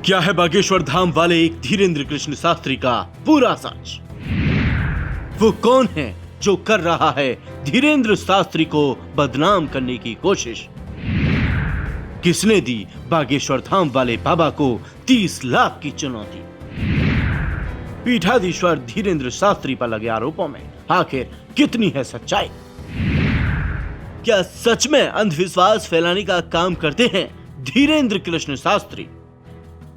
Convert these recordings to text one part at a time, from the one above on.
क्या है बागेश्वर धाम वाले एक धीरेन्द्र कृष्ण शास्त्री का पूरा सच? वो कौन है जो कर रहा है धीरेन्द्र शास्त्री को बदनाम करने की कोशिश? किसने दी बागेश्वर धाम वाले बाबा को 30 लाख की चुनौती? पीठाधीश्वर धीरेन्द्र शास्त्री पर लगे आरोपों में आखिर कितनी है सच्चाई? क्या सच में अंधविश्वास फैलाने का काम करते हैं धीरेन्द्र कृष्ण शास्त्री?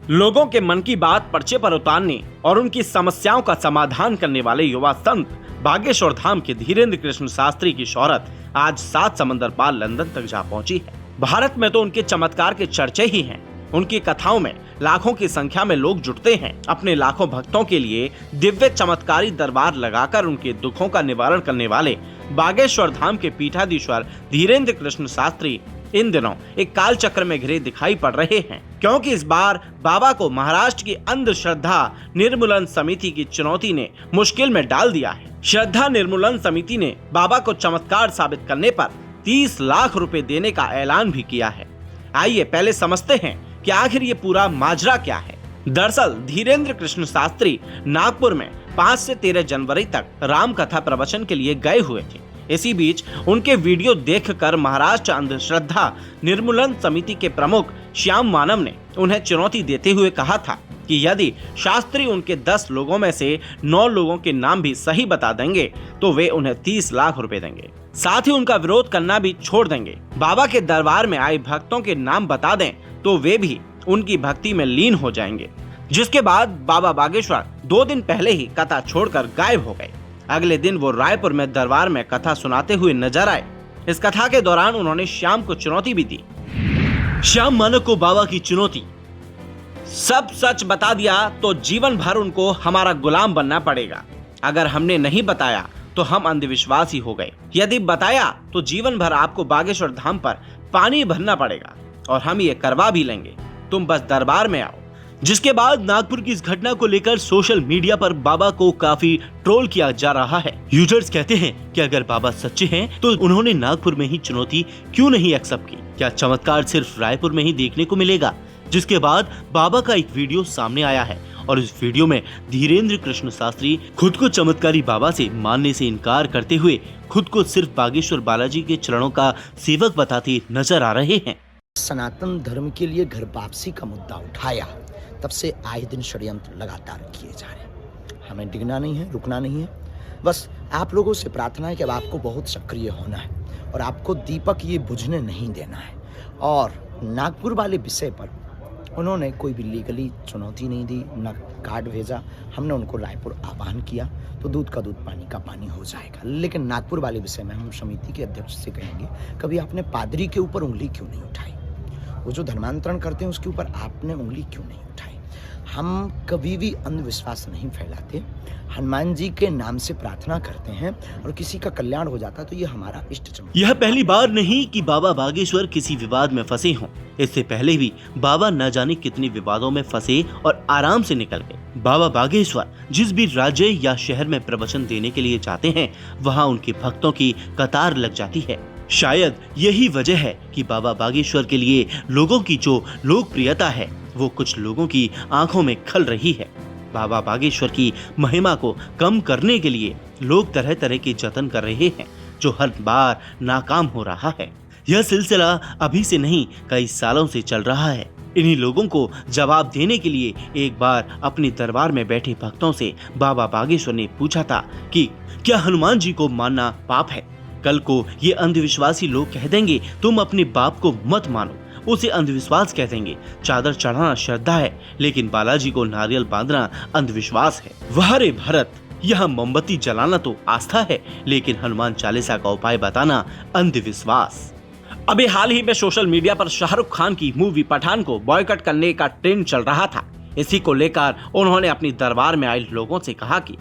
लोगों के मन की बात पर्चे पर उतारने और उनकी समस्याओं का समाधान करने वाले युवा संत बागेश्वर धाम के धीरेन्द्र कृष्ण शास्त्री की शोहरत आज 7 समंदर पार लंदन तक जा पहुंची है। भारत में तो उनके चमत्कार के चर्चे ही हैं। उनकी कथाओं में लाखों की संख्या में लोग जुटते हैं। अपने लाखों भक्तों के लिए दिव्य चमत्कारी दरबार लगाकर उनके दुखों का निवारण करने वाले बागेश्वर धाम के पीठाधीश्वर धीरेन्द्र कृष्ण शास्त्री इन दिनों एक काल चक्र में घिरे दिखाई पड़ रहे हैं, क्योंकि इस बार बाबा को महाराष्ट्र की अंधश्रद्धा निर्मूलन समिति की चुनौती ने मुश्किल में डाल दिया है। श्रद्धा निर्मूलन समिति ने बाबा को चमत्कार साबित करने पर 30 लाख रुपए देने का ऐलान भी किया है। आइए पहले समझते हैं कि आखिर ये पूरा माजरा क्या है। दरअसल धीरेन्द्र कृष्ण शास्त्री नागपुर में 5 से 13 जनवरी तक राम कथा प्रवचन के लिए गए हुए थे। इसी बीच उनके वीडियो देखकर महाराष्ट्र अंधश्रद्धा निर्मूलन समिति के प्रमुख श्याम मानव ने उन्हें चुनौती देते हुए कहा था कि यदि शास्त्री उनके 10 लोगों में से 9 लोगों के नाम भी सही बता देंगे तो वे उन्हें 30 लाख रुपए देंगे। साथ ही उनका विरोध करना भी छोड़ देंगे। बाबा के दरबार में आए भक्तों के नाम बता दें तो वे भी उनकी भक्ति में लीन हो जाएंगे। जिसके बाद बाबा बागेश्वर 2 दिन पहले ही कथा छोड़कर गायब हो गए। अगले दिन वो रायपुर में दरबार में कथा सुनाते हुए नजर आए। इस कथा के दौरान उन्होंने श्याम को चुनौती भी दी। श्याम मानव को बाबा की चुनौती। सब सच बता दिया तो जीवन भर उनको हमारा गुलाम बनना पड़ेगा। अगर हमने नहीं बताया तो हम अंधविश्वासी हो गए। यदि बताया तो जीवन भर आपको बागेश्वर धाम पर पानी भरना पड़ेगा और हम ये करवा भी लेंगे। तुम बस दरबार में आओ। जिसके बाद नागपुर की इस घटना को लेकर सोशल मीडिया पर बाबा को काफी ट्रोल किया जा रहा है। यूजर्स कहते हैं कि अगर बाबा सच्चे हैं तो उन्होंने नागपुर में ही चुनौती क्यों नहीं एक्सेप्ट की? क्या चमत्कार सिर्फ रायपुर में ही देखने को मिलेगा? जिसके बाद बाबा का एक वीडियो सामने आया है और इस वीडियो में धीरेन्द्र कृष्ण शास्त्री खुद को चमत्कारी बाबा से मानने से इनकार करते हुए खुद को सिर्फ बागेश्वर बालाजी के चरणों का सेवक बताते नजर आ रहे हैं। सनातन धर्म के लिए घर वापसी का मुद्दा उठाया, तब से आए दिन षड्यंत्र लगातार किए जा रहे हैं। हमें डिगना नहीं है, रुकना नहीं है। बस आप लोगों से प्रार्थना है कि अब आपको बहुत सक्रिय होना है और आपको दीपक ये बुझने नहीं देना है। और नागपुर वाले विषय पर उन्होंने कोई भी लीगली चुनौती नहीं दी, न कार्ड भेजा। हमने उनको रायपुर आह्वान किया तो दूध का दूध पानी का पानी हो जाएगा। लेकिन नागपुर वाले विषय में हम समिति के अध्यक्ष से कहेंगे, कभी आपने पादरी के ऊपर उंगली क्यों नहीं उठाई? वो जो धर्मांतरण करते हैं उसके ऊपर आपने उंगली क्यों नहीं उठाई? हम कभी भी अंधविश्वास नहीं फैलाते। हनुमान जी के नाम से प्रार्थना करते हैं और किसी का कल्याण हो जाता तो ये हमारा इष्ट चमत्कार। यह पहली बार नहीं कि बाबा बागेश्वर किसी विवाद में फंसे हों। इससे पहले भी बाबा न जाने कितने विवादों में फंसे और आराम से निकल गए। बाबा बागेश्वर जिस भी राज्य या शहर में प्रवचन देने के लिए जाते हैं वहाँ उनके भक्तों की कतार लग जाती है। शायद यही वजह है कि बाबा बागेश्वर के लिए लोगों की जो लोकप्रियता है वो कुछ लोगों की आंखों में खल रही है। बाबा बागेश्वर की महिमा को कम करने के लिए लोग तरह तरह के जतन कर रहे हैं जो हर बार नाकाम हो रहा है। यह सिलसिला अभी से नहीं कई सालों से चल रहा है। इन्हीं लोगों को जवाब देने के लिए एक बार अपने दरबार में बैठे भक्तों से बाबा बागेश्वर ने पूछा था कि क्या हनुमान जी को मानना पाप है? कल को ये अंधविश्वासी लोग कह देंगे तुम अपने बाप को मत मानो, उसे अंधविश्वास कह देंगे। चादर चढ़ाना श्रद्धा है लेकिन बालाजी को नारियल बांधना अंधविश्वास है। वाह रे भारत, यहाँ मोमबत्ती जलाना तो आस्था है लेकिन हनुमान चालीसा का उपाय बताना अंधविश्वास। अभी हाल ही में सोशल मीडिया पर शाहरुख खान की मूवी पठान को बॉयकॉट करने का ट्रेंड चल रहा था। इसी को लेकर उन्होंने अपनी दरबार में आए लोगों से कहा कि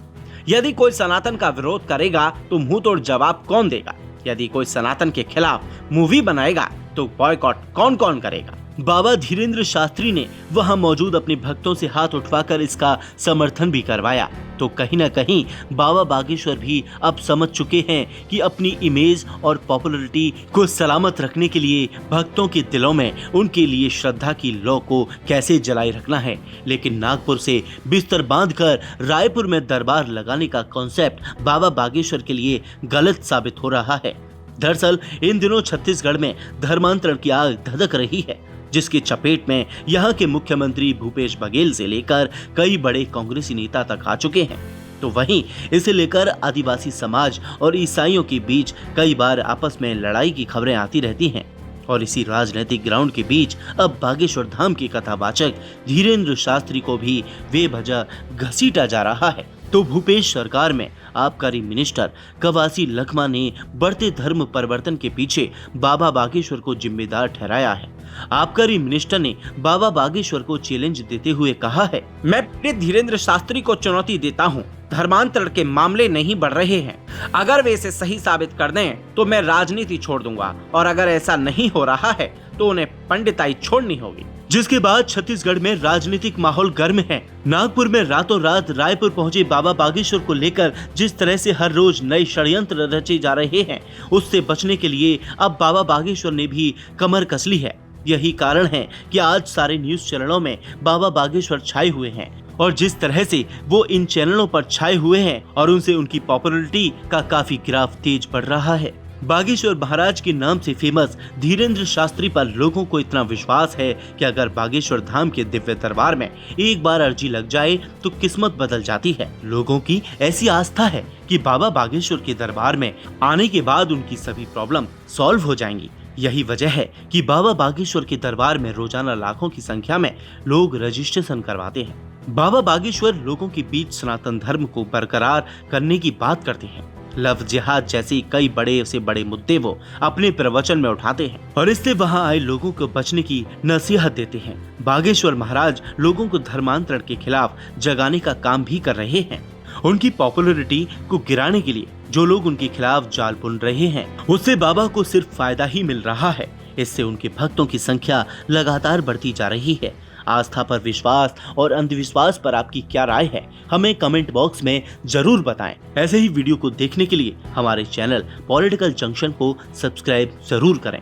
यदि कोई सनातन का विरोध करेगा तो मुंह तोड़ जवाब कौन देगा? यदि कोई सनातन के खिलाफ मूवी बनाएगा तो बॉयकॉट कौन कौन करेगा? बाबा धीरेन्द्र शास्त्री ने वहां मौजूद अपने भक्तों से हाथ उठवाकर इसका समर्थन भी करवाया। तो कहीं न कहीं बाबा बागेश्वर भी अब समझ चुके हैं कि अपनी इमेज और पॉपुलैरिटी को सलामत रखने के लिए भक्तों के दिलों में उनके लिए श्रद्धा की लौ को कैसे जलाए रखना है। लेकिन नागपुर से बिस्तर बांधकर रायपुर में दरबार लगाने का कॉन्सेप्ट बाबा बागेश्वर के लिए गलत साबित हो रहा है। दरअसल इन दिनों छत्तीसगढ़ में धर्मांतरण की आग धधक रही है, जिसकी चपेट में यहाँ के मुख्यमंत्री भूपेश बघेल से लेकर कई बड़े कांग्रेसी नेता तक आ चुके हैं। तो वहीं इसे लेकर आदिवासी समाज और ईसाइयों के बीच कई बार आपस में लड़ाई की खबरें आती रहती हैं। और इसी राजनीतिक ग्राउंड के बीच अब बागेश्वर धाम के कथावाचक धीरेन्द्र शास्त्री को भी बेवजह घसीटा जा रहा है। तो भूपेश सरकार में आबकारी मिनिस्टर कवासी लखमा ने बढ़ते धर्म परिवर्तन के पीछे बाबा बागेश्वर को जिम्मेदार ठहराया है। आबकारी मिनिस्टर ने बाबा बागेश्वर को चैलेंज देते हुए कहा है, मैं पंडित धीरेन्द्र शास्त्री को चुनौती देता हूँ। धर्मांतरण के मामले नहीं बढ़ रहे हैं। अगर वे इसे सही साबित कर दें तो मैं राजनीति छोड़ दूंगा, और अगर ऐसा नहीं हो रहा है तो उन्हें पंडिताई छोड़नी होगी। जिसके बाद छत्तीसगढ़ में राजनीतिक माहौल गर्म है। नागपुर में रातों रात रायपुर पहुंचे बाबा बागेश्वर को लेकर जिस तरह से हर रोज नए षड्यंत्र रचे जा रहे हैं, उससे बचने के लिए अब बाबा बागेश्वर ने भी कमर कस ली है। यही कारण है कि आज सारे न्यूज चैनलों में बाबा बागेश्वर छाए हुए हैं, और जिस तरह से वो इन चैनलों पर छाए हुए हैं और उनसे उनकी पॉपुलैरिटी का काफी ग्राफ तेज बढ़ रहा है। बागेश्वर महाराज के नाम से फेमस धीरेन्द्र शास्त्री पर लोगों को इतना विश्वास है कि अगर बागेश्वर धाम के दिव्य दरबार में एक बार अर्जी लग जाए तो किस्मत बदल जाती है। लोगों की ऐसी आस्था है कि बाबा बागेश्वर के दरबार में आने के बाद उनकी सभी प्रॉब्लम सॉल्व हो जाएंगी। यही वजह है कि बाबा बागेश्वर के दरबार में रोजाना लाखों की संख्या में लोग रजिस्ट्रेशन करवाते हैं। बाबा बागेश्वर लोगों के बीच सनातन धर्म को बरकरार करने की बात करते हैं। लव जिहाद जैसे कई बड़े से बड़े मुद्दे वो अपने प्रवचन में उठाते हैं और इससे वहां आए लोगों को बचने की नसीहत देते हैं। बागेश्वर महाराज लोगों को धर्मांतरण के खिलाफ जगाने का काम भी कर रहे हैं। उनकी पॉपुलैरिटी को गिराने के लिए जो लोग उनके खिलाफ जाल बुन रहे हैं, उससे बाबा को सिर्फ फायदा ही मिल रहा है। इससे उनके भक्तों की संख्या लगातार बढ़ती जा रही है। आस्था पर विश्वास और अंधविश्वास पर आपकी क्या राय है, हमें कमेंट बॉक्स में जरूर बताएं। ऐसे ही वीडियो को देखने के लिए हमारे चैनल पॉलिटिकल जंक्शन को सब्सक्राइब जरूर करें।